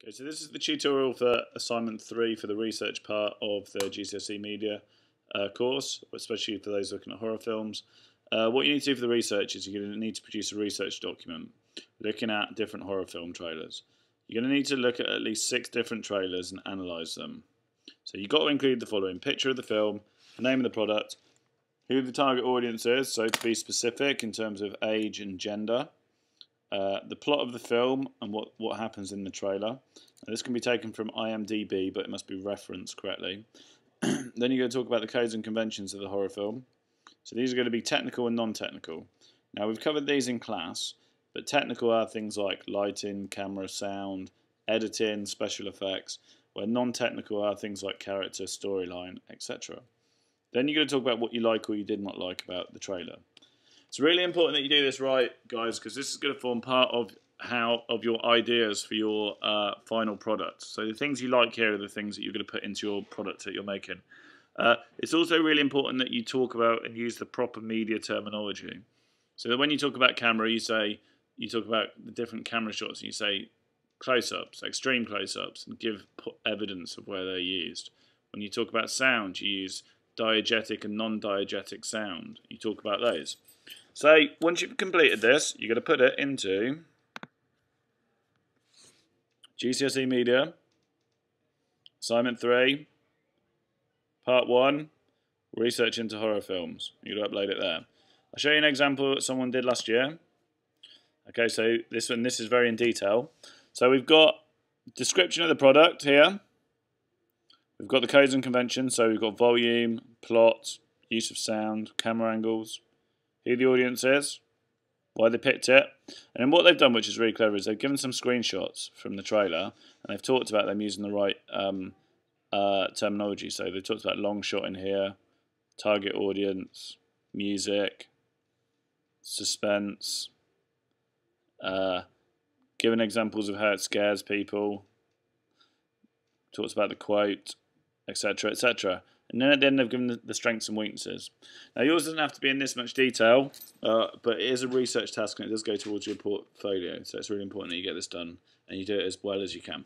Okay, so this is the tutorial for assignment 3 for the research part of the GCSE media course, especially for those looking at horror films. What you need to do for the research is you're going to need to produce a research document looking at different horror film trailers. You're going to need to look at least 6 different trailers and analyse them. So you've got to include the following: picture of the film, the name of the product, who the target audience is, so to be specific in terms of age and gender, the plot of the film and what happens in the trailer. Now, this can be taken from IMDb, but it must be referenced correctly. Then you're going to talk about the codes and conventions of the horror film. So these are going to be technical and non-technical. Now, we've covered these in class, but technical are things like lighting, camera, sound, editing, special effects, where non-technical are things like character, storyline, etc. Then you're going to talk about what you like or you did not like about the trailer. It's really important that you do this right, guys, because this is going to form part of your ideas for your final product. So the things you like here are the things that you're going to put into your product that you're making. It's also really important that you talk about and use the proper media terminology. So that when you talk about camera, you talk about the different camera shots. And you say close-ups, extreme close-ups, and give evidence of where they're used. When you talk about sound, you use diegetic and non-diegetic sound. You talk about those. So once you've completed this, you're going to put it into GCSE Media, Assignment 3, Part 1, Research into Horror Films. You're going to upload it there. I'll show you an example that someone did last year. Okay, so this is very in detail. So we've got description of the product here. We've got the codes and conventions, so we've got volume, plot, use of sound, camera angles, who the audience is, why they picked it, and then what they've done, which is really clever, is they've given some screenshots from the trailer, and they've talked about them using the right terminology. So they've talked about long shot in here, target audience, music, suspense, given examples of how it scares people, talked about the quote, etc., etc. And then at the end they've given the strengths and weaknesses. Now yours doesn't have to be in this much detail, but it is a research task and it does go towards your portfolio. So it's really important that you get this done and you do it as well as you can.